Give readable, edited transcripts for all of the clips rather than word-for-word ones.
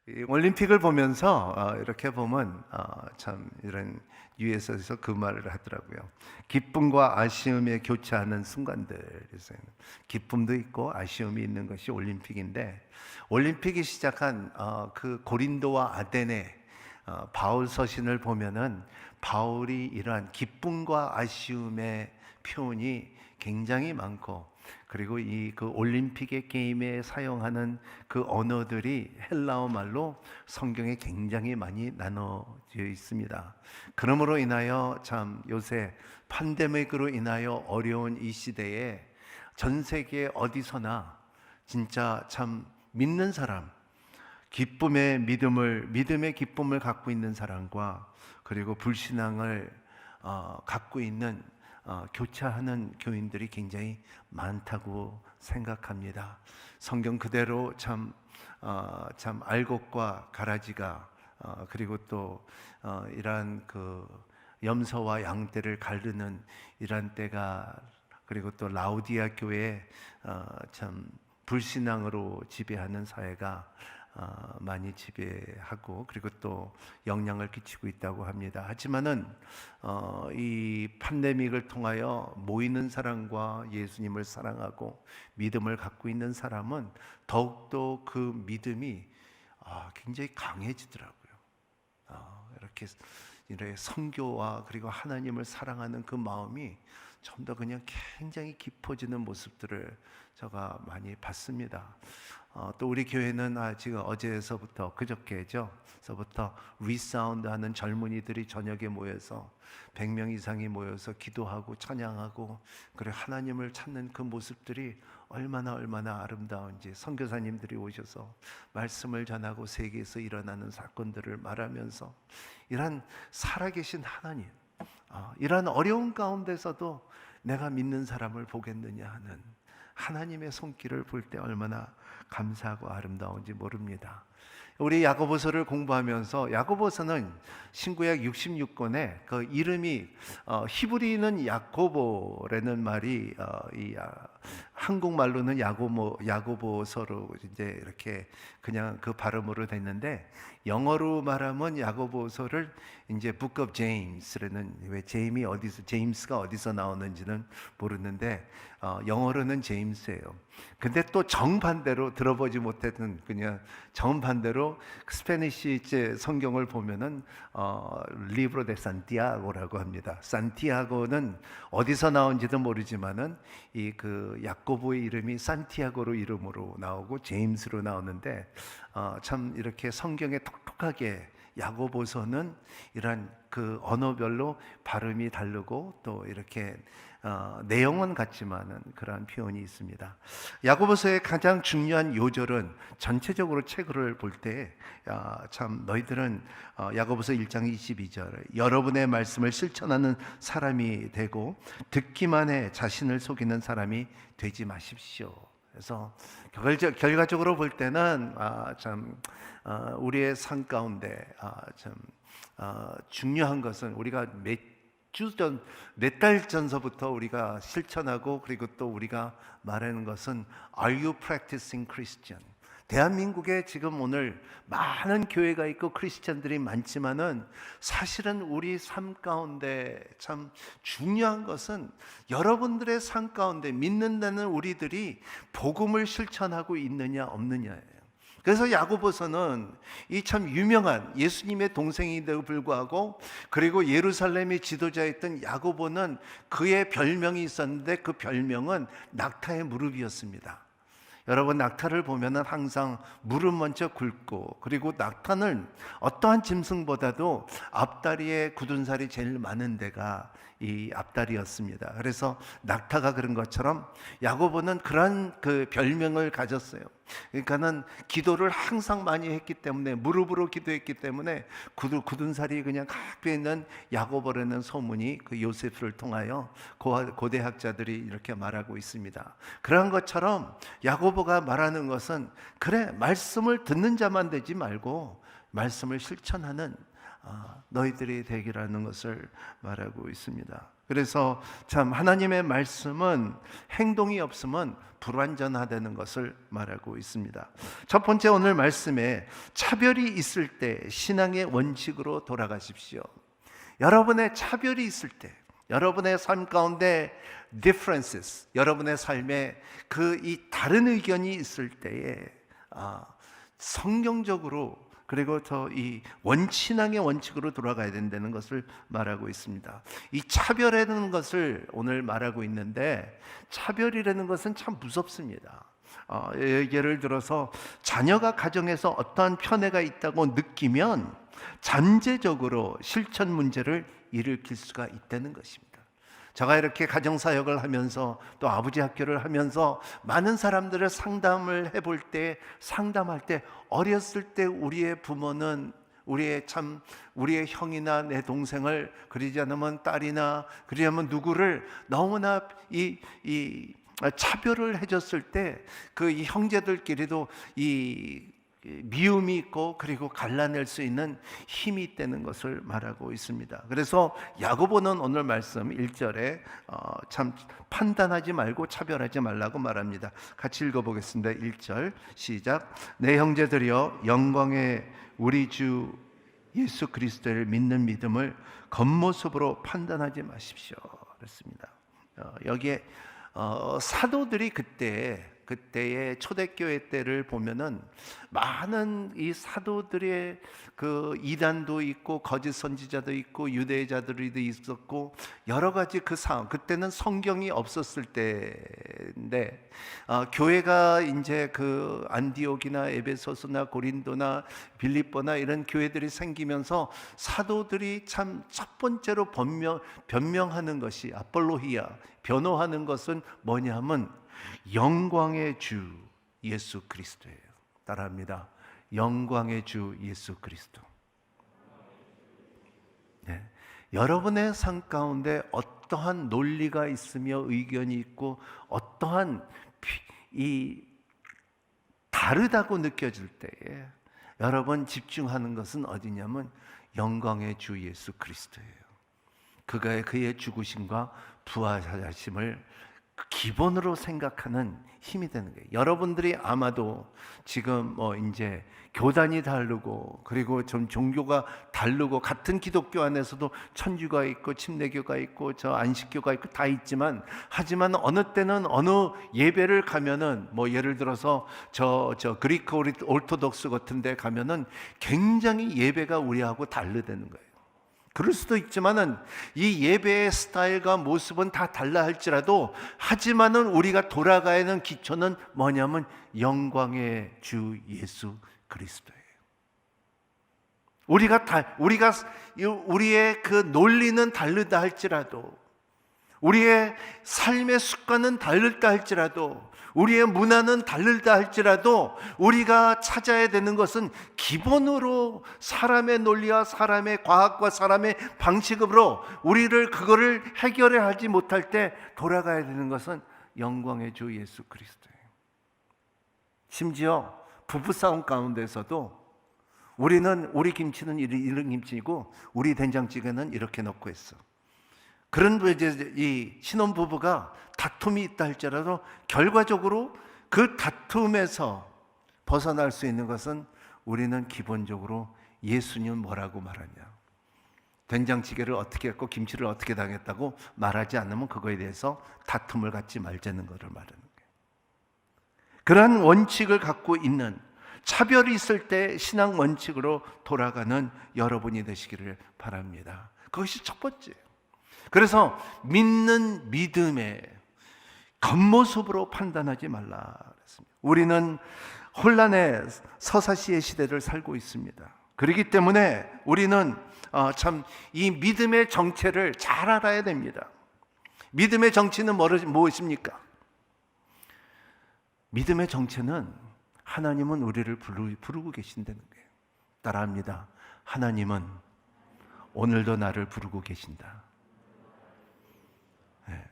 이 올림픽을 보면서 이렇게 보면 참 이런 유에서에서 그 말을 하더라고요. 기쁨과 아쉬움에 교차하는 순간들에서 기쁨도 있고 아쉬움이 있는 것이 올림픽인데, 올림픽이 시작한 그 고린도와 아테네 바울 서신을 보면은 바울이 이러한 기쁨과 아쉬움의 표현이 굉장히 많고, 그리고 이 그 올림픽의 게임에 사용하는 그 언어들이 헬라어 말로 성경에 굉장히 많이 나눠져 있습니다. 그러므로 인하여 참 요새 팬데믹으로 인하여 어려운 이 시대에 전 세계 어디서나 진짜 참 믿는 사람, 믿음의 기쁨을 갖고 있는 사람과, 그리고 불신앙을 갖고 있는 교차하는 교인들이 굉장히 많다고 생각합니다. 성경 그대로 참 알곡과 가라지가 그리고 또 이러한 그 염소와 양떼를 가르는 이러한 때가, 그리고 또 라우디아 교회 참 불신앙으로 지배하는 사회가 많이 지배하고, 그리고 또 영향을 끼치고 있다고 합니다. 하지만은 이 팬데믹을 통하여 모이는 사람과 예수님을 사랑하고 믿음을 갖고 있는 사람은 더욱더 그 믿음이 굉장히 강해지더라고요. 이렇게 선교와 그리고 하나님을 사랑하는 그 마음이 좀 더 그냥 굉장히 깊어지는 모습들을 제가 많이 봤습니다. 또 우리 교회는 지금 어제서부터 그저께서부터 리사운드 하는 젊은이들이 저녁에 모여서 100명 이상이 모여서 기도하고 찬양하고, 그리고 하나님을 찾는 그 모습들이 얼마나 아름다운지, 선교사님들이 오셔서 말씀을 전하고 세계에서 일어나는 사건들을 말하면서 이런 살아계신 하나님, 이런 어려운 가운데서도 내가 믿는 사람을 보겠느냐 하는 하나님의 손길을 볼 때 얼마나 감사하고 아름다운지 모릅니다. 우리 야고보서를 공부하면서, 야고보서는 신구약 66권에 그 이름이 히브리는 야고보라는 말이 한국말로는 야고보서로 이제 이렇게 그냥 그 발음으로 됐는데, 영어로 말하면 야고보서를 이제 Book of James라는, 왜 제임스가 어디서 나오는지는 모르는데 영어로는 제임스예요. 근데 또 정반대로, 들어보지 못했던 그냥 정반대로 스페니시 성경을 보면은 리브로 데 산티아고라고 합니다. 산티아고는 어디서 나온지도 모르지만은 이 그 야고보의 이름이 산티아고로 이름으로 나오고 제임스로 나오는데, 참 이렇게 성경에 똑똑하게 야고보서는 이런 그 언어별로 발음이 다르고 또 이렇게 내용은 같지만은 그러한 표현이 있습니다. 야고보서의 가장 중요한 요절은, 전체적으로 책을 볼 때 참 너희들은 야고보서 1장 22절 여러분의 말씀을 실천하는 사람이 되고 듣기만 해 자신을 속이는 사람이 되지 마십시오. 그래서 결과적으로 볼 때는 우리의 삶 가운데 중요한 것은, 우리가 몇 달 전서부터 우리가 실천하고 그리고 또 우리가 말하는 것은 Are you practicing Christian? 대한민국에 지금 오늘 많은 교회가 있고 크리스찬들이 많지만은 사실은 우리 삶 가운데 참 중요한 것은 여러분들의 삶 가운데 믿는다는 우리들이 복음을 실천하고 있느냐 없느냐예요. 그래서 야고보서는 이 참 유명한 예수님의 동생인데도 불구하고, 그리고 예루살렘의 지도자였던 야고보는 그의 별명이 있었는데 그 별명은 낙타의 무릎이었습니다. 여러분, 낙타를 보면은 항상 무릎 먼저 꿇고, 그리고 낙타는 어떠한 짐승보다도 앞다리에 굳은 살이 제일 많은 데가 이 앞다리였습니다. 그래서 낙타가 그런 것처럼 야고보는 그런 그 별명을 가졌어요. 그러니까는 기도를 항상 많이 했기 때문에, 무릎으로 기도했기 때문에 굳은 살이 그냥 갖고 있는 야고보라는 소문이 그 요셉을 통하여 고대 학자들이 이렇게 말하고 있습니다. 그런 것처럼 야고보가 말하는 것은, 그래, 말씀을 듣는 자만 되지 말고 말씀을 실천하는 너희들이 되기라는 것을 말하고 있습니다. 그래서 참 하나님의 말씀은 행동이 없으면 불완전하다는 것을 말하고 있습니다. 첫 번째 오늘 말씀에 차별이 있을 때 신앙의 원칙으로 돌아가십시오. 여러분의 차별이 있을 때, 여러분의 삶 가운데 differences, 여러분의 삶에 이 다른 의견이 있을 때에 성경적으로 그리고 이 신앙의 원칙으로 돌아가야 된다는 것을 말하고 있습니다. 이 차별이라는 것을 오늘 말하고 있는데, 차별이라는 것은 참 무섭습니다. 예를 들어서 자녀가 가정에서 어떠한 편애가 있다고 느끼면 잠재적으로 실천 문제를 일으킬 수가 있다는 것입니다. 제가 이렇게 가정사역을 하면서 또 아버지 학교를 하면서 많은 사람들을 상담을 해볼 때, 상담할 때 어렸을 때 우리의 부모는 우리의 형이나 내 동생을, 그러지 않으면 딸이나 그러지 않으면 누구를 너무나 차별을 해줬을 때 이 형제들끼리도 미움이 있고 그리고 갈라낼 수 있는 힘이 있다는 것을 말하고 있습니다. 그래서 야고보는 오늘 말씀 1절에 참 판단하지 말고 차별하지 말라고 말합니다. 같이 읽어보겠습니다. 1절 시작. 내 형제들이여, 영광의 우리 주 예수 그리스도를 믿는 믿음을 겉모습으로 판단하지 마십시오. 그렇습니다. 여기에 사도들이 그때의 초대교회 때를 보면은 많은 이 사도들의 이단도 있고 거짓 선지자도 있고 유대자들이 있었고 여러 가지 상황, 그때는 성경이 없었을 때인데 교회가 이제 안디옥이나 에베소스나 고린도나 빌립보나 이런 교회들이 생기면서 사도들이 참 첫 번째로 변명하는 것이 아폴로히아, 변호하는 것은 뭐냐면 영광의 주 예수 그리스도예요. 따라합니다. 영광의 주 예수 그리스도. 네. 여러분의 삶 가운데 어떠한 논리가 있으며 의견이 있고 어떠한 다르다고 느껴질 때에 여러분 집중하는 것은 어디냐면 영광의 주 예수 그리스도예요. 그의 죽으심과 부활하심을 기본으로 생각하는 힘이 되는 거예요. 여러분들이 아마도 지금 이제 교단이 다르고 그리고 좀 종교가 다르고 같은 기독교 안에서도 천주가 있고 침례교가 있고 안식교가 있고 다 있지만, 하지만 어느 때는 어느 예배를 가면은 예를 들어서 그리크 오르토독스 같은 데 가면은 굉장히 예배가 우리하고 다르다는 거예요. 그럴 수도 있지만은 이 예배의 스타일과 모습은 다 달라 할지라도, 하지만은 우리가 돌아가야 하는 기초는 뭐냐면 영광의 주 예수 그리스도예요. 우리의 논리는 다르다 할지라도, 우리의 삶의 습관은 다르다 할지라도, 우리의 문화는 다르다 할지라도 우리가 찾아야 되는 것은 기본으로 사람의 논리와 사람의 과학과 사람의 방식으로 그거를 해결해 하지 못할 때 돌아가야 되는 것은 영광의 주 예수 그리스도예요. 심지어 부부싸움 가운데서도 우리 김치는 이런 김치이고 우리 된장찌개는 이렇게 넣고 했어. 그런 이 신혼부부가 다툼이 있다 할지라도 결과적으로 그 다툼에서 벗어날 수 있는 것은 우리는 기본적으로 예수님은 뭐라고 말하냐, 된장찌개를 어떻게 했고 김치를 어떻게 당했다고 말하지 않으면 그거에 대해서 다툼을 갖지 말자는 것을 말하는 거예요. 그러한 원칙을 갖고 있는, 차별이 있을 때 신앙 원칙으로 돌아가는 여러분이 되시기를 바랍니다. 그것이 첫 번째예요. 그래서 믿는 믿음의 겉모습으로 판단하지 말라 그랬습니다. 우리는 혼란의 서사시의 시대를 살고 있습니다. 그렇기 때문에 우리는 참 이 믿음의 정체를 잘 알아야 됩니다. 믿음의 정체는 무엇입니까? 믿음의 정체는 하나님은 우리를 부르고 계신다는 거예요. 따라합니다. 하나님은 오늘도 나를 부르고 계신다.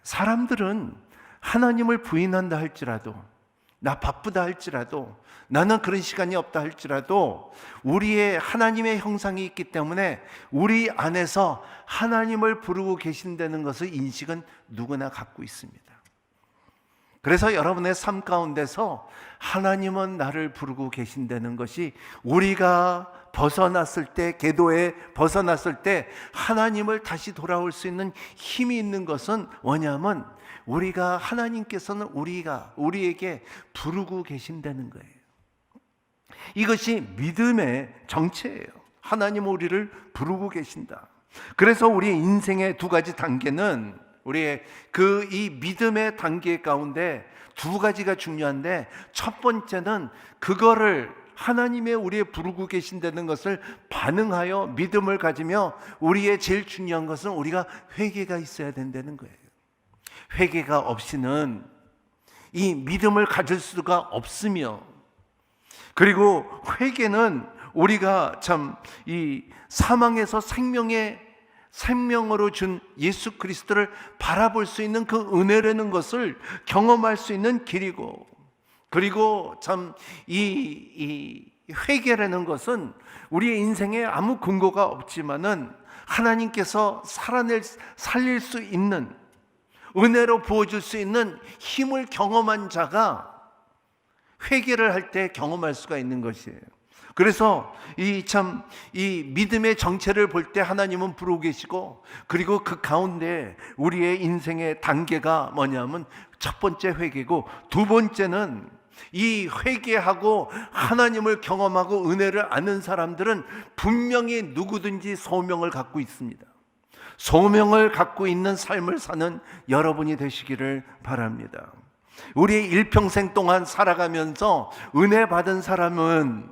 사람들은 하나님을 부인한다 할지라도, 나 바쁘다 할지라도, 나는 그런 시간이 없다 할지라도 우리의 하나님의 형상이 있기 때문에 우리 안에서 하나님을 부르고 계신다는 것을 인식은 누구나 갖고 있습니다. 그래서 여러분의 삶 가운데서 하나님은 나를 부르고 계신다는 것이 우리가 벗어났을 때, 계도에 벗어났을 때 하나님을 다시 돌아올 수 있는 힘이 있는 것은 뭐냐면 우리가, 하나님께서는 우리에게 부르고 계신다는 거예요. 이것이 믿음의 정체예요. 하나님은 우리를 부르고 계신다. 그래서 우리의 인생의 두 가지 단계는, 우리의 이 믿음의 단계 가운데 두 가지가 중요한데, 첫 번째는 그거를 하나님의 우리의 부르고 계신다는 것을 반응하여 믿음을 가지며, 우리의 제일 중요한 것은 우리가 회개가 있어야 된다는 거예요. 회개가 없이는 이 믿음을 가질 수가 없으며, 그리고 회개는 우리가 참 이 사망에서 생명으로 준 예수 그리스도를 바라볼 수 있는 그 은혜라는 것을 경험할 수 있는 길이고, 그리고 참 이 회개라는 것은 우리의 인생에 아무 근거가 없지만은 하나님께서 살릴 수 있는, 은혜로 부어줄 수 있는 힘을 경험한 자가 회개를 할 때 경험할 수가 있는 것이에요. 그래서 이 믿음의 정체를 볼 때 하나님은 부르고 계시고, 그리고 그 가운데 우리의 인생의 단계가 뭐냐면 첫 번째 회개고, 두 번째는 이 회개하고 하나님을 경험하고 은혜를 아는 사람들은 분명히 누구든지 소명을 갖고 있습니다. 소명을 갖고 있는 삶을 사는 여러분이 되시기를 바랍니다. 우리의 일평생 동안 살아가면서 은혜 받은 사람은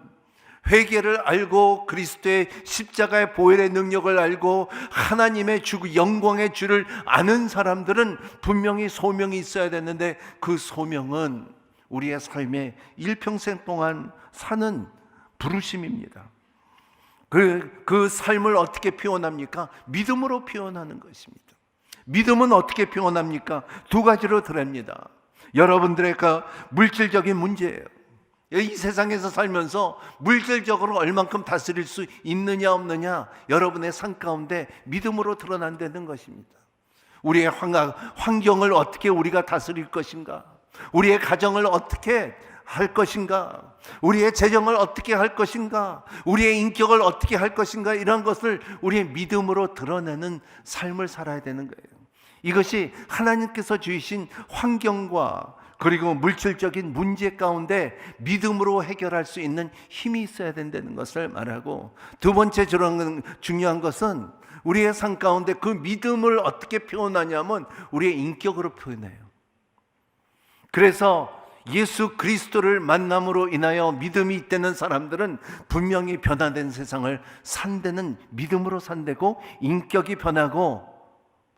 회개를 알고 그리스도의 십자가의 보혈의 능력을 알고 하나님의 주, 영광의 주를 아는 사람들은 분명히 소명이 있어야 되는데, 그 소명은 우리의 삶에 일평생 동안 사는 부르심입니다. 그 삶을 어떻게 표현합니까? 믿음으로 표현하는 것입니다. 믿음은 어떻게 표현합니까? 두 가지로 드립니다. 여러분들의 그 물질적인 문제예요. 이 세상에서 살면서 물질적으로 얼만큼 다스릴 수 있느냐 없느냐, 여러분의 삶 가운데 믿음으로 드러난다는 것입니다. 우리의 환경을 어떻게 우리가 다스릴 것인가, 우리의 가정을 어떻게 할 것인가, 우리의 재정을 어떻게 할 것인가, 우리의 인격을 어떻게 할 것인가, 이런 것을 우리의 믿음으로 드러내는 삶을 살아야 되는 거예요. 이것이 하나님께서 주신 환경과 그리고 물질적인 문제 가운데 믿음으로 해결할 수 있는 힘이 있어야 된다는 것을 말하고, 두 번째 중요한 것은 우리의 삶 가운데 그 믿음을 어떻게 표현하냐면 우리의 인격으로 표현해요. 그래서 예수 그리스도를 만남으로 인하여 믿음이 있다는 사람들은 분명히 변화된 세상을 산다는 믿음으로 산다고, 인격이 변하고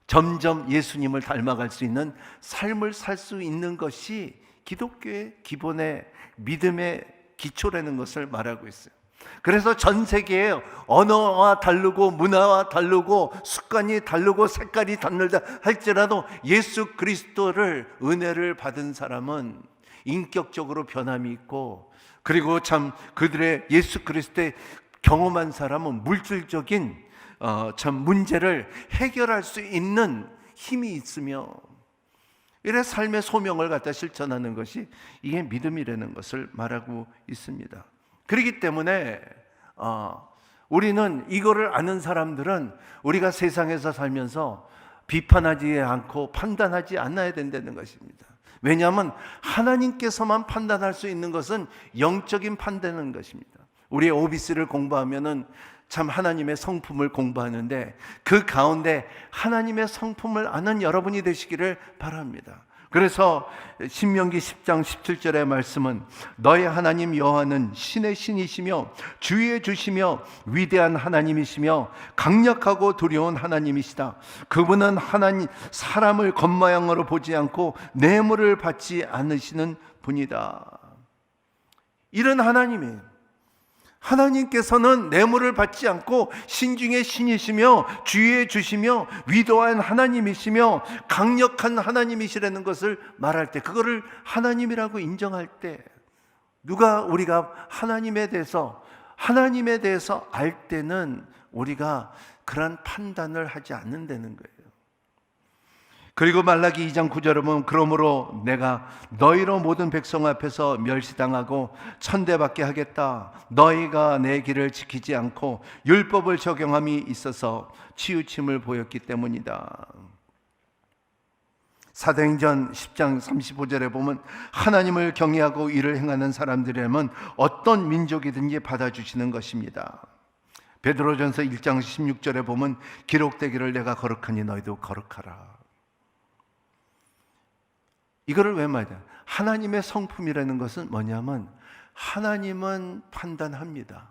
점점 예수님을 닮아갈 수 있는 삶을 살 수 있는 것이 기독교의 기본의 믿음의 기초라는 것을 말하고 있어요. 그래서 전 세계에 언어와 다르고 문화와 다르고 습관이 다르고 색깔이 다르다 할지라도 예수 그리스도를, 은혜를 받은 사람은 인격적으로 변함이 있고, 그리고 참 그들의 예수 그리스도의 경험한 사람은 물질적인 참 문제를 해결할 수 있는 힘이 있으며, 이래 삶의 소명을 갖다 실천하는 것이 이게 믿음이라는 것을 말하고 있습니다. 그렇기 때문에 우리는 이거를 아는 사람들은 우리가 세상에서 살면서 비판하지 않고 판단하지 않아야 된다는 것입니다. 왜냐하면 하나님께서만 판단할 수 있는 것은 영적인 판단인 것입니다. 우리의 OBC를 공부하면은 참 하나님의 성품을 공부하는데, 그 가운데 하나님의 성품을 아는 여러분이 되시기를 바랍니다. 그래서 신명기 10장 17절의 말씀은 너의 하나님 여호와는 신의 신이시며 주의 주시며 위대한 하나님이시며 강력하고 두려운 하나님이시다. 그분은 사람을 겉모양으로 보지 않고 뇌물을 받지 않으시는 분이다. 이런 하나님이에요. 하나님께서는 뇌물을 받지 않고 신중의 신이시며 주의해 주시며 위대한 하나님이시며 강력한 하나님이시라는 것을 말할 때, 그거를 하나님이라고 인정할 때, 우리가 하나님에 대해서 알 때는 우리가 그런 판단을 하지 않는다는 거예요. 그리고 말라기 2장 9절에 보면 그러므로 내가 너희로 모든 백성 앞에서 멸시당하고 천대받게 하겠다. 너희가 내 길을 지키지 않고 율법을 적용함이 있어서 치우침을 보였기 때문이다. 사도행전 10장 35절에 보면 하나님을 경외하고 이를 행하는 사람들이라면 어떤 민족이든지 받아주시는 것입니다. 베드로전서 1장 16절에 보면 기록되기를 내가 거룩하니 너희도 거룩하라. 이거를 왜 말이야? 하나님의 성품이라는 것은 뭐냐면 하나님은 판단합니다.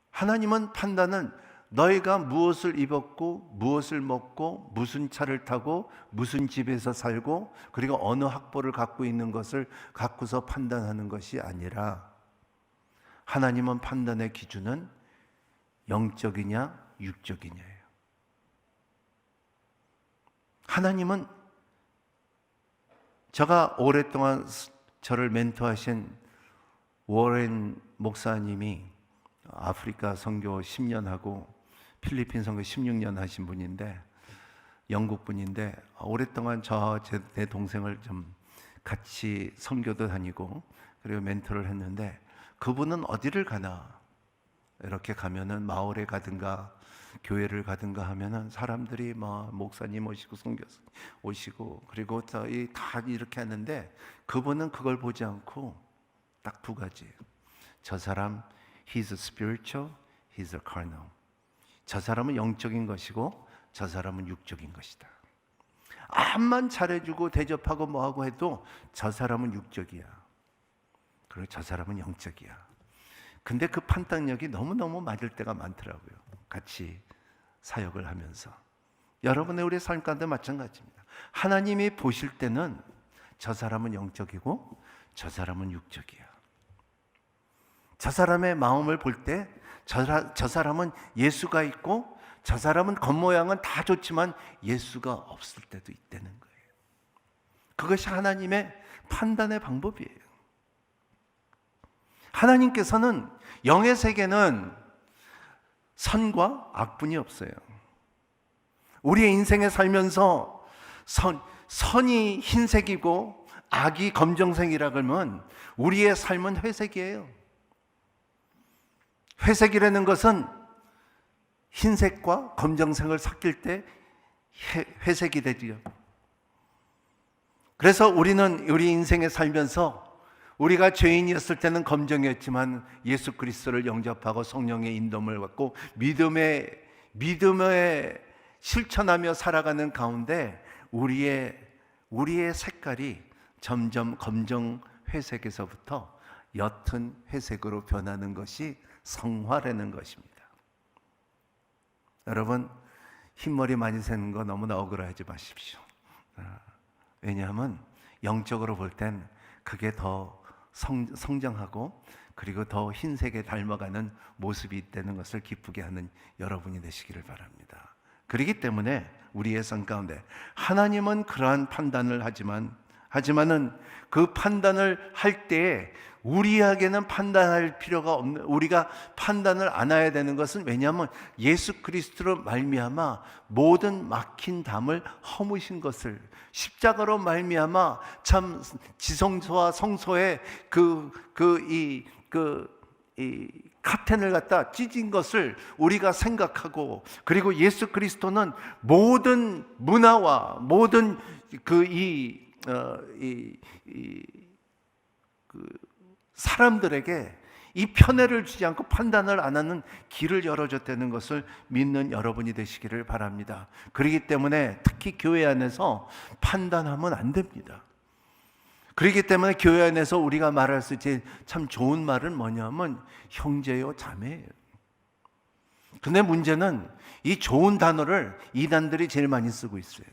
하나님은 판단은 너희가 무엇을 입었고 무엇을 먹고 무슨 차를 타고 무슨 집에서 살고 그리고 어느 학벌을 갖고 있는 것을 갖고서 판단하는 것이 아니라, 하나님은 판단의 기준은 영적이냐 육적이냐예요. 하나님은, 제가 오랫동안 저를 멘토하신 워렌 목사님이 아프리카 선교 10년 하고 필리핀 선교 16년 하신 분인데, 영국 분인데, 오랫동안 내 동생을 좀 같이 선교도 다니고 그리고 멘토를 했는데, 그분은 어디를 가나 이렇게 가면은 마을에 가든가 교회를 가든가 하면은 사람들이 목사님 오시고 선교사 오시고 그리고 다 이렇게 하는데, 그분은 그걸 보지 않고 딱 두 가지. 저 사람 he's spiritual, he's carnal. 저 사람은 영적인 것이고 저 사람은 육적인 것이다. 암만 잘해주고 대접하고 뭐하고 해도 저 사람은 육적이야. 그리고 저 사람은 영적이야. 근데 그 판단력이 너무너무 맞을 때가 많더라고요. 같이 사역을 하면서. 여러분의 우리 삶 가운데 마찬가지입니다. 하나님이 보실 때는 저 사람은 영적이고 저 사람은 육적이야. 저 사람의 마음을 볼 때 저 사람은 예수가 있고 저 사람은 겉모양은 다 좋지만 예수가 없을 때도 있다는 거예요. 그것이 하나님의 판단의 방법이에요. 하나님께서는 영의 세계는 선과 악분이 없어요. 우리의 인생에 살면서 선이 흰색이고 악이 검정색이라 그러면 우리의 삶은 회색이에요. 회색이라는 것은 흰색과 검정색을 섞일 때 회색이 되죠. 그래서 우리는 우리 인생에 살면서 우리가 죄인이었을 때는 검정이었지만 예수 그리스도를 영접하고 성령의 인도를 받고 믿음에 실천하며 살아가는 가운데 우리의 색깔이 점점 검정 회색에서부터 옅은 회색으로 변하는 것이 성화라는 것입니다. 여러분, 흰머리 많이 새는 거 너무나 억울해하지 마십시오. 왜냐하면 영적으로 볼 땐 그게 더 성장하고 그리고 더 흰색에 닮아가는 모습이 있다는 것을 기쁘게 하는 여러분이 되시기를 바랍니다. 그렇기 때문에 우리의 삶 가운데 하나님은 그러한 판단을 하지만은 그 판단을 할 때에 우리에게는 판단할 필요가 없는, 우리가 판단을 안 해야 되는 것은, 왜냐하면 예수 그리스도로 말미암아 모든 막힌 담을 허무신 것을, 십자가로 말미암아 참 지성소와 성소의 카텐을 갖다 찢은 것을 우리가 생각하고, 그리고 예수 그리스도는 모든 문화와 모든 사람들에게 이 편애를 주지 않고 판단을 안 하는 길을 열어줬다는 것을 믿는 여러분이 되시기를 바랍니다. 그렇기 때문에 특히 교회 안에서 판단하면 안 됩니다. 그렇기 때문에 교회 안에서 우리가 말할 수 있는 참 좋은 말은 뭐냐면 형제요 자매예요. 근데 문제는 이 좋은 단어를 이단들이 제일 많이 쓰고 있어요.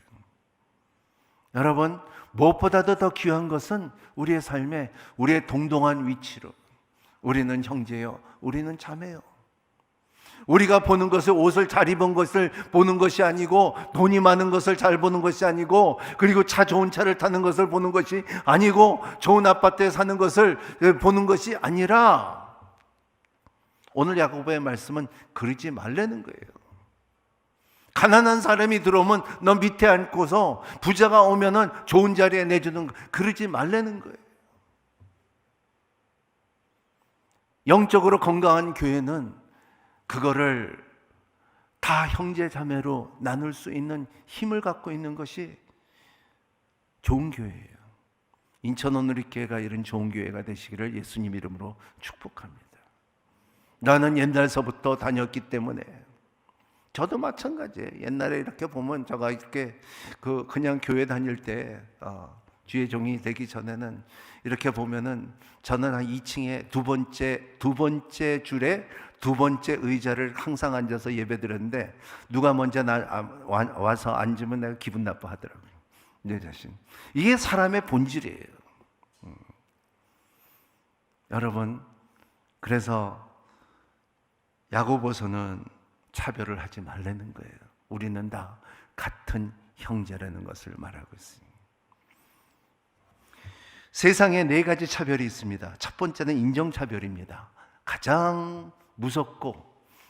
여러분, 무엇보다도 더 귀한 것은 우리의 삶에 우리의 동등한 위치로, 우리는 형제요, 우리는 자매요. 우리가 보는 것을, 옷을 잘 입은 것을 보는 것이 아니고, 돈이 많은 것을 잘 보는 것이 아니고, 그리고 차 좋은 차를 타는 것을 보는 것이 아니고, 좋은 아파트에 사는 것을 보는 것이 아니라, 오늘 야고보의 말씀은 그러지 말라는 거예요. 가난한 사람이 들어오면 너 밑에 앉고서 부자가 오면은 좋은 자리에 내주는 거, 그러지 말라는 거예요. 영적으로 건강한 교회는 그거를 다 형제 자매로 나눌 수 있는 힘을 갖고 있는 것이 좋은 교회예요. 인천 온누리교회가 이런 좋은 교회가 되시기를 예수님 이름으로 축복합니다. 나는 옛날서부터 다녔기 때문에, 저도 마찬가지예요. 옛날에 이렇게 보면 제가 이렇게 그냥 교회 다닐 때 주의 종이 되기 전에는 이렇게 보면은 저는 한 2층에 두 번째 줄에 두 번째 의자를 항상 앉아서 예배드렸는데, 누가 먼저 와서 앉으면 내가 기분 나빠하더라고요. 내 자신. 이게 사람의 본질이에요. 여러분, 그래서 야고보서는 차별을 하지 말라는 거예요. 우리는 다 같은 형제라는 것을 말하고 있습니다. 세상에 4가지 차별이 있습니다. 첫 번째는 인종차별입니다. 가장 무섭고,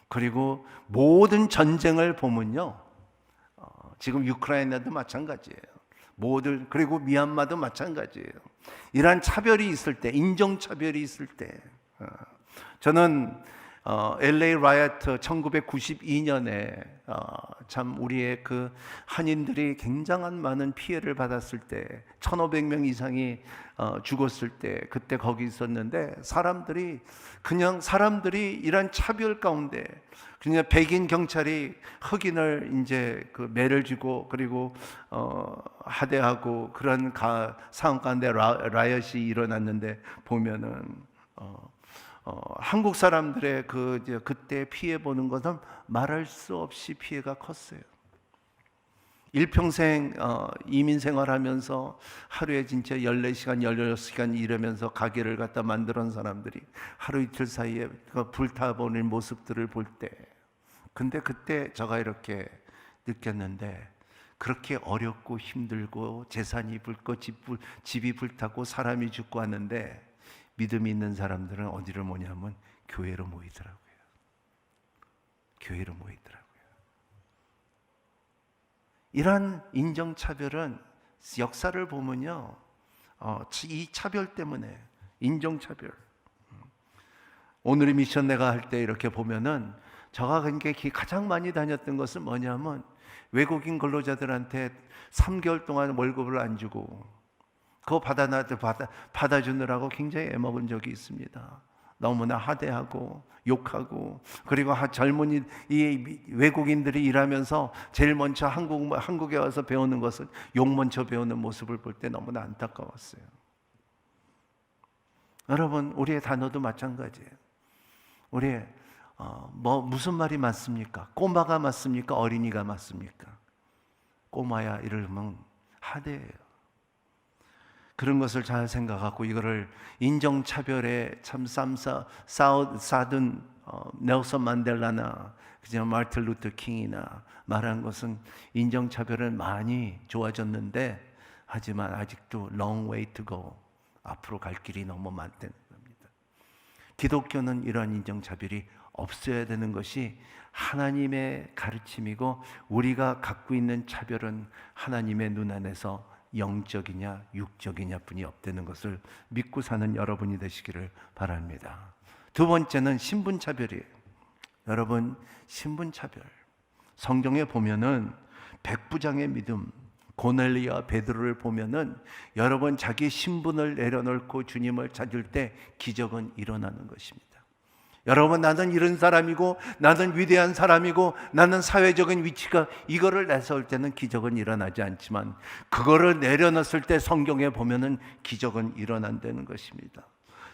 그리고 모든 전쟁을 보면요, 지금 유크라이나도 마찬가지예요. 그리고 미얀마도 마찬가지예요. 이러한 차별이 있을 때, 인종차별이 있을 때, 저는 LA 라이어트 1992년에 참 우리의 그 한인들이 굉장한 많은 피해를 받았을 때, 1,500명 이상이 죽었을 때, 그때 거기 있었는데, 사람들이 이런 차별 가운데 그냥 백인 경찰이 흑인을 이제 그 매를 주고, 그리고 하대하고, 그런 상황 가운데 라이엇이 일어났는데 보면은 한국 사람들의 그때 피해 보는 것은 말할 수 없이 피해가 컸어요. 일평생 이민 생활하면서 하루에 진짜 14시간, 16시간 일하면서 가게를 갖다 만들어온 사람들이 하루 이틀 사이에 불타버린 모습들을 볼 때, 근데 그때 제가 이렇게 느꼈는데, 그렇게 어렵고 힘들고 재산이 불고 집이 불타고 사람이 죽고 하는데, 믿음이 있는 사람들은 어디를 모냐면 교회로 모이더라고요. 교회로 모이더라고요. 이러한 인종차별은 역사를 보면요, 이 차별 때문에, 인종차별. 오늘의 미션 내가 할 때 이렇게 보면은, 제가 가장 많이 다녔던 것은 뭐냐면, 외국인 근로자들한테 3개월 동안 월급을 안 주고 그거 받아주느라고 굉장히 애먹은 적이 있습니다. 너무나 하대하고 욕하고, 그리고 젊은이 이 외국인들이 일하면서 제일 먼저 한국에 와서 배우는 것은 욕 먼저 배우는 모습을 볼 때 너무나 안타까웠어요. 여러분, 우리의 단어도 마찬가지예요. 우리의 무슨 말이 맞습니까? 꼬마가 맞습니까? 어린이가 맞습니까? 꼬마야 이러면 하대해요. 그런 것을 잘 생각하고, 이거를 인종차별에 참 싸든 넬슨 만델라나 마르틴 루터 킹이나 말한 것은, 인종차별은 많이 좋아졌는데, 하지만 아직도 long way to go, 앞으로 갈 길이 너무 많다는 겁니다. 기독교는 이러한 인종차별이 없어야 되는 것이 하나님의 가르침이고, 우리가 갖고 있는 차별은 하나님의 눈 안에서 영적이냐 육적이냐 뿐이 없다는 것을 믿고 사는 여러분이 되시기를 바랍니다. 두 번째는 신분차별이에요. 여러분, 신분차별, 성경에 보면은 백부장의 믿음, 고넬리와 베드로를 보면은, 여러분, 자기 신분을 내려놓고 주님을 찾을 때 기적은 일어나는 것입니다. 여러분, 나는 이런 사람이고, 나는 위대한 사람이고, 나는 사회적인 위치가, 이거를 내세울 때는 기적은 일어나지 않지만, 그거를 내려놨을 때 성경에 보면은 기적은 일어난다는 것입니다.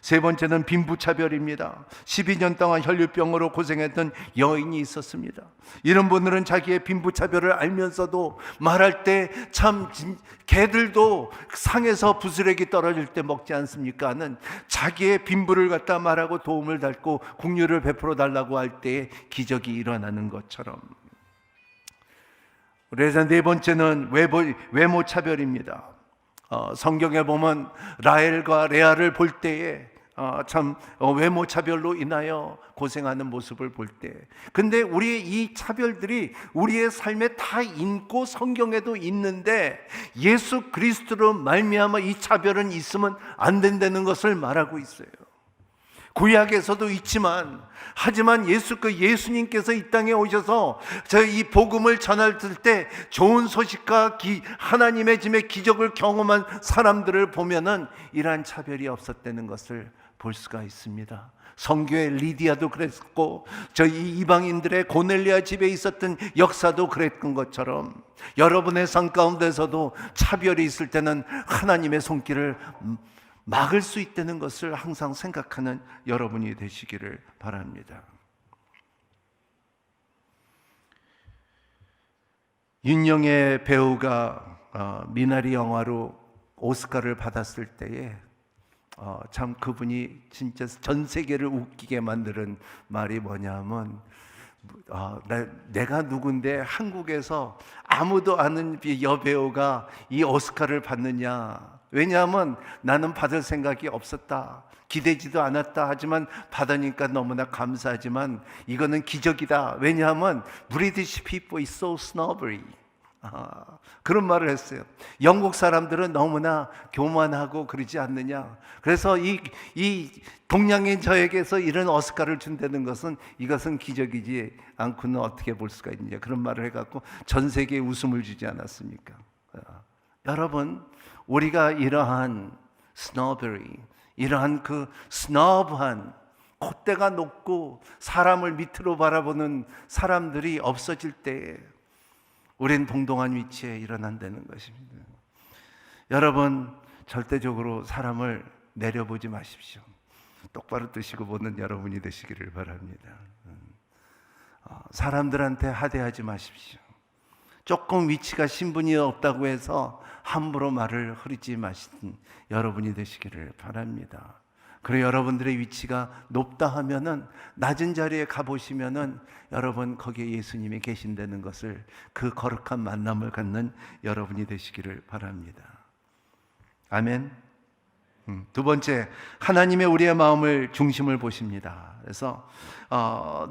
세 번째는 빈부차별입니다. 12년 동안 혈류병으로 고생했던 여인이 있었습니다. 이런 분들은 자기의 빈부차별을 알면서도 말할 때 참 개들도 상에서 부스러기 떨어질 때 먹지 않습니까? 는 자기의 빈부를 갖다 말하고 도움을 달고 국류를 베풀어 달라고 할 때에 기적이 일어나는 것처럼. 그래서 네 번째는 외모 차별입니다. 성경에 보면 라헬과 레아를 볼 때에 외모 차별로 인하여 고생하는 모습을 볼 때, 근데 우리의 이 차별들이 우리의 삶에 다 있고 성경에도 있는데 예수 그리스도로 말미암아 이 차별은 있으면 안 된다는 것을 말하고 있어요. 구약에서도 있지만, 하지만 예수님께서 이 땅에 오셔서 이 복음을 전할 때 좋은 소식과 하나님의 짐의 기적을 경험한 사람들을 보면은 이러한 차별이 없었다는 것을 볼 수가 있습니다. 성교의 리디아도 그랬고, 이 이방인들의 고넬리아 집에 있었던 역사도 그랬던 것처럼, 여러분의 삶 가운데서도 차별이 있을 때는 하나님의 손길을 막을 수 있다는 것을 항상 생각하는 여러분이 되시기를 바랍니다. 윤영의 배우가 미나리 영화로 오스카를 받았을 때에 참 그분이 진짜 전 세계를 웃기게 만드는 말이 뭐냐면, 내가 누군데 한국에서 아무도 아는 여배우가 이 오스카를 받느냐, 왜냐하면 나는 받을 생각이 없었다, 기대지도 않았다, 하지만 받으니까 너무나 감사하지만 이거는 기적이다, 왜냐하면 British people is so snobbery, 그런 말을 했어요. 영국 사람들은 너무나 교만하고 그러지 않느냐, 그래서 이 동양인 저에게서 이런 오스카를 준다는 것은, 이것은 기적이지 않고는 어떻게 볼 수가 있느냐, 그런 말을 해갖고 전 세계에 웃음을 주지 않았습니까? 여러분, 우리가 이러한 스노버리, 이러한 그 스노브한, 콧대가 높고 사람을 밑으로 바라보는 사람들이 없어질 때에 우린 동등한 위치에 일어난다는 것입니다. 여러분, 절대적으로 사람을 내려보지 마십시오. 똑바로 뜨시고 보는 여러분이 되시기를 바랍니다. 사람들한테 하대하지 마십시오. 조금 위치가 신분이 없다고 해서 함부로 말을 흐리지 마시는 여러분이 되시기를 바랍니다. 그리고 여러분들의 위치가 높다 하면은, 낮은 자리에 가보시면은 여러분 거기에 예수님이 계신다는 것을, 그 거룩한 만남을 갖는 여러분이 되시기를 바랍니다. 아멘. 두 번째, 하나님의 우리의 마음을 중심을 보십니다. 그래서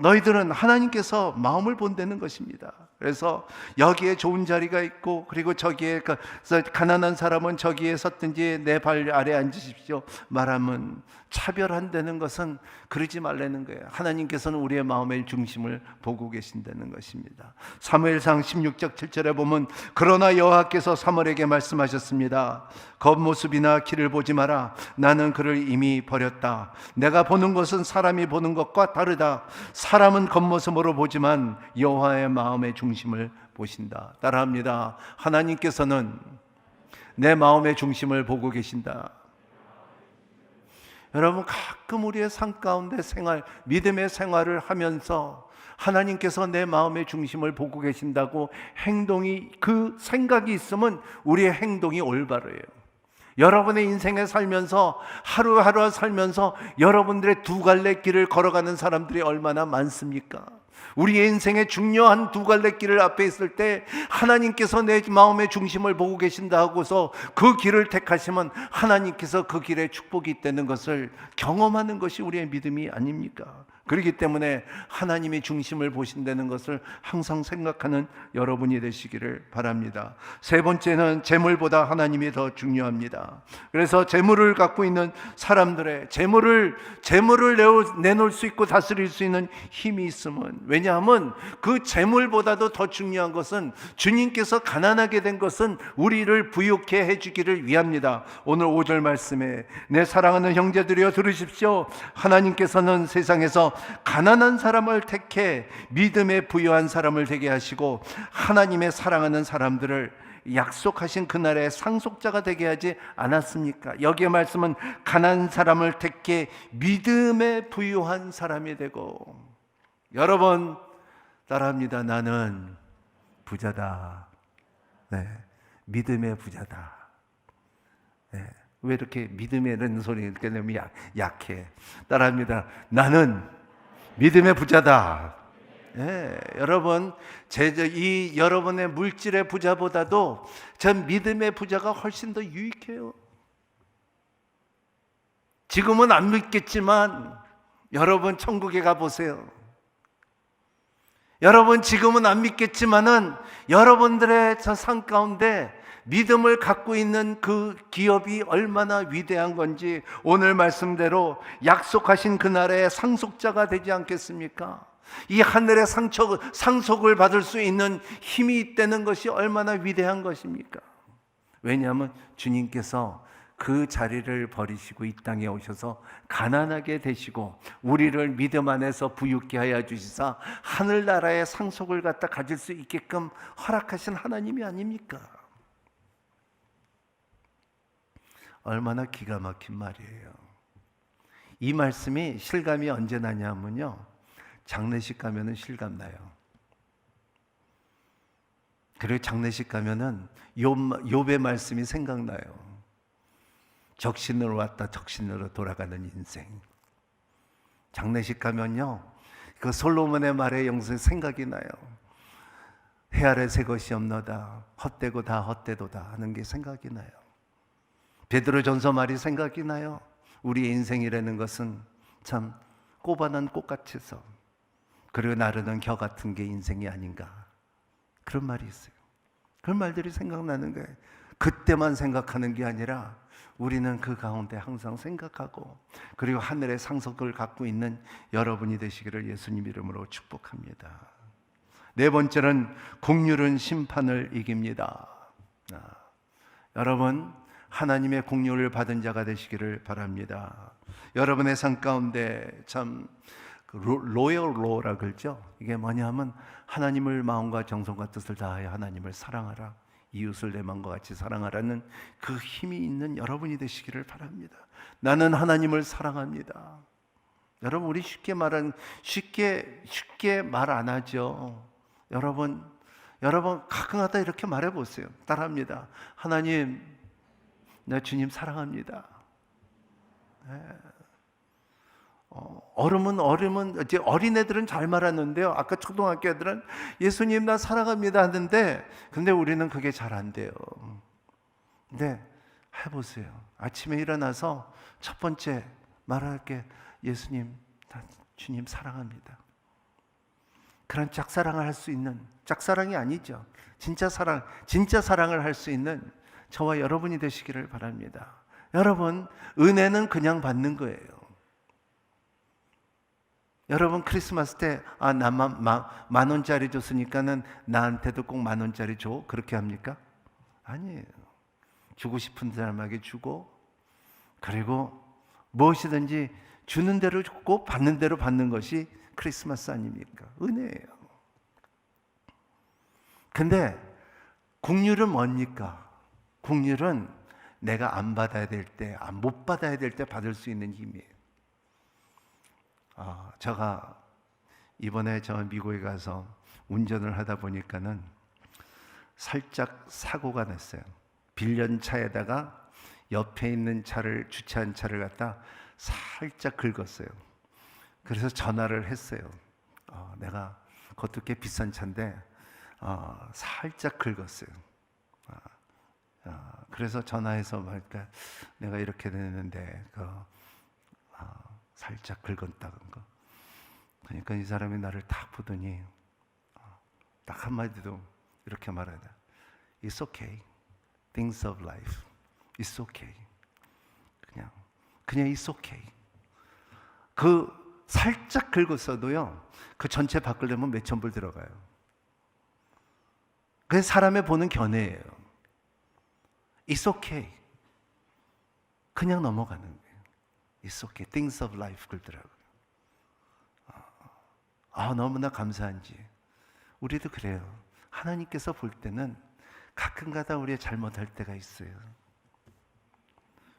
너희들은 하나님께서 마음을 본다는 것입니다. 그래서 여기에 좋은 자리가 있고, 그리고 저기에 가난한 사람은 저기에 섰든지 내 발 아래 앉으십시오 말하면 차별한다는 것은 그러지 말라는 거예요. 하나님께서는 우리의 마음의 중심을 보고 계신다는 것입니다. 사무엘상 16장 7절에 보면, 그러나 여호와께서 사무엘에게 말씀하셨습니다. 겉모습이나 키를 보지 마라. 나는 그를 이미 버렸다. 내가 보는 것은 사람이 보는 것과 다르다. 사람은 겉모습으로 보지만 여호와의 마음의 중심을 보신다. 따라합니다. 하나님께서는 내 마음의 중심을 보고 계신다. 여러분, 가끔 우리의 삶 가운데 믿음의 생활을 하면서 하나님께서 내 마음의 중심을 보고 계신다고 그 생각이 있으면 우리의 행동이 올바르요. 여러분의 인생에 살면서, 하루하루 살면서 여러분들의 두 갈래 길을 걸어가는 사람들이 얼마나 많습니까? 우리의 인생의 중요한 두 갈래 길을 앞에 있을 때 하나님께서 내 마음의 중심을 보고 계신다 하고서 그 길을 택하시면 하나님께서 그 길에 축복이 있다는 것을 경험하는 것이 우리의 믿음이 아닙니까? 그렇기 때문에 하나님의 중심을 보신다는 것을 항상 생각하는 여러분이 되시기를 바랍니다. 세 번째는 재물보다 하나님이 더 중요합니다. 그래서 재물을 갖고 있는 사람들의 재물을 내놓을 수 있고 다스릴 수 있는 힘이 있으면, 왜냐하면 그 재물보다도 더 중요한 것은, 주님께서 가난하게 된 것은 우리를 부유케 해주기를 위함이다. 오늘 5절 말씀에, 내 사랑하는 형제들이여 들으십시오. 하나님께서는 세상에서 가난한 사람을 택해 믿음에 부유한 사람을 되게 하시고, 하나님의 사랑하는 사람들을 약속하신 그날의 상속자가 되게 하지 않았습니까? 여기에 말씀은 가난한 사람을 택해 믿음에 부유한 사람이 되고, 여러 번 따라합니다. 나는 부자다. 네, 믿음의 부자다. 네, 왜 이렇게 믿음이라는 소리 이렇게 너무 약해? 따라합니다. 나는 믿음의 부자다. 네, 여러분, 이 여러분의 물질의 부자보다도 전 믿음의 부자가 훨씬 더 유익해요. 지금은 안 믿겠지만 여러분 천국에 가보세요. 여러분 지금은 안 믿겠지만은 여러분들의 저 삶 가운데 믿음을 갖고 있는 그 기업이 얼마나 위대한 건지 오늘 말씀대로 약속하신 그날의 상속자가 되지 않겠습니까? 이 하늘의 상속을 받을 수 있는 힘이 있다는 것이 얼마나 위대한 것입니까? 왜냐하면 주님께서 그 자리를 버리시고 이 땅에 오셔서 가난하게 되시고 우리를 믿음 안에서 부유케 하여 주시사 하늘나라의 상속을 갖다 가질 수 있게끔 허락하신 하나님이 아닙니까? 얼마나 기가 막힌 말이에요. 이 말씀이 실감이 언제 나냐면요, 장례식 가면은 실감 나요. 그리고 장례식 가면은 욥의 말씀이 생각나요. 적신으로 왔다 적신으로 돌아가는 인생. 장례식 가면요, 그 솔로몬의 말의 영성이 생각이 나요. 해 아래 새 것이 없노다, 헛되고 다 헛되도다 하는 게 생각이 나요. 베드로전서 말이 생각이 나요. 우리의 인생이라는 것은 참 꼽아난 꽃같이서 그리고 나르는 겨 같은 게 인생이 아닌가, 그런 말이 있어요. 그런 말들이 생각나는 거예요. 그때만 생각하는 게 아니라 우리는 그 가운데 항상 생각하고, 그리고 하늘의 상속을 갖고 있는 여러분이 되시기를 예수님 이름으로 축복합니다. 네 번째는 긍휼은 심판을 이깁니다. 여러분, 하나님의 긍휼을 받은 자가 되시기를 바랍니다. 여러분의 삶 가운데 참 로열 로라 그러죠. 이게 뭐냐면 하나님을 마음과 정성과 뜻을 다하여 하나님을 사랑하라, 이웃을 내 마음과 같이 사랑하라는 그 힘이 있는 여러분이 되시기를 바랍니다. 나는 하나님을 사랑합니다. 여러분, 우리 쉽게 말 안 하죠. 여러분 가끔가다 이렇게 말해 보세요. 따라합니다. 하나님, 나 주님 사랑합니다. 네. 어른은 이제 어린애들은 잘 말하는데요. 아까 초등학교 애들은 예수님 나 사랑합니다 하는데, 근데 우리는 그게 잘 안 돼요. 근데 해보세요. 아침에 일어나서 첫 번째 말할 게 예수님, 나 주님 사랑합니다. 그런 짝사랑을 할 수 있는, 짝사랑이 아니죠. 진짜 사랑을 할 수 있는 저와 여러분이 되시기를 바랍니다. 여러분, 은혜는 그냥 받는 거예요. 여러분, 크리스마스 때 나만 만 원짜리 줬으니까는 나한테도 꼭 만 원짜리 줘, 그렇게 합니까? 아니에요. 주고 싶은 사람에게 주고, 그리고 무엇이든지 주는 대로 줬고 받는 대로 받는 것이 크리스마스 아닙니까? 은혜예요. 근데 긍휼은 뭡니까? 긍휼은 내가 안 받아야 될 때, 못 받아야 될 때 받을 수 있는 힘이에요. 제가 이번에 미국에 가서 운전을 하다 보니까는 살짝 사고가 났어요. 빌런 차에다가 옆에 있는 주차한 차를 갖다 살짝 긁었어요. 그래서 전화를 했어요. 내가 그것도 꽤 비싼 차인데 살짝 긁었어요. 그래서 전화해서 말까, 내가 이렇게 됐는데 살짝 긁었다는 거. 그러니까 이 사람이 나를 딱 보더니 딱 한마디도 이렇게 말하다. It's okay. Things of life. It's okay. 그냥 It's okay. 그 살짝 긁었어도요, 그 전체 바꾸려면 몇천 불 들어가요. 그게 사람의 보는 견해예요. It's okay. 그냥 넘어가는 거예요. It's okay. Things of life 그러더라고요. 너무나 감사한지 우리도 그래요. 하나님께서 볼 때는 가끔가다 우리가 잘못할 때가 있어요.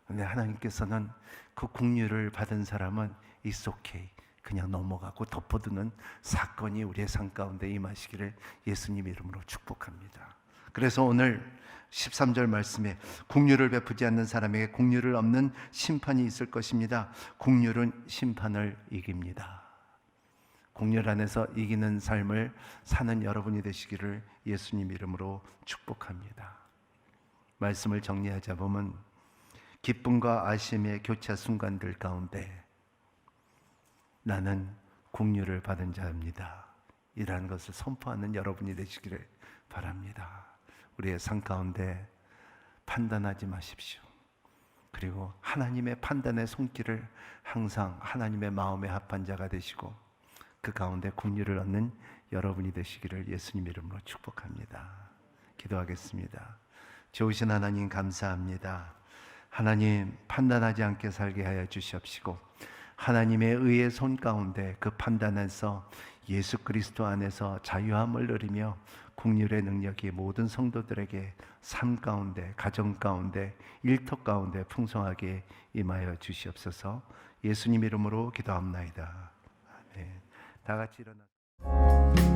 근데 하나님께서는 그 긍휼을 받은 사람은 It's okay, 그냥 넘어가고 덮어두는 사건이 우리의 삶 가운데 임하시기를 예수님 이름으로 축복합니다. 그래서 오늘 13절 말씀에 긍휼을 베푸지 않는 사람에게 긍휼을 없는 심판이 있을 것입니다. 긍휼은 심판을 이깁니다. 긍휼 안에서 이기는 삶을 사는 여러분이 되시기를 예수님 이름으로 축복합니다. 말씀을 정리하자 보면 기쁨과 아쉬움의 교차 순간들 가운데 나는 긍휼을 받은 자입니다 이라는 것을 선포하는 여러분이 되시기를 바랍니다. 우리의 삶 가운데 판단하지 마십시오. 그리고 하나님의 판단의 손길을 항상 하나님의 마음에 합한 자가 되시고 그 가운데 긍휼을 얻는 여러분이 되시기를 예수님 이름으로 축복합니다. 기도하겠습니다. 좋으신 하나님 감사합니다. 하나님 판단하지 않게 살게 하여 주시옵시고 하나님의 의의 손 가운데 그 판단에서 예수 그리스도 안에서 자유함을 누리며 긍휼의 능력이 모든 성도들에게 삶 가운데, 가정 가운데, 일터 가운데 풍성하게 임하여 주시옵소서. 예수님 이름으로 기도합나이다. 아멘. 다 같이 일어나.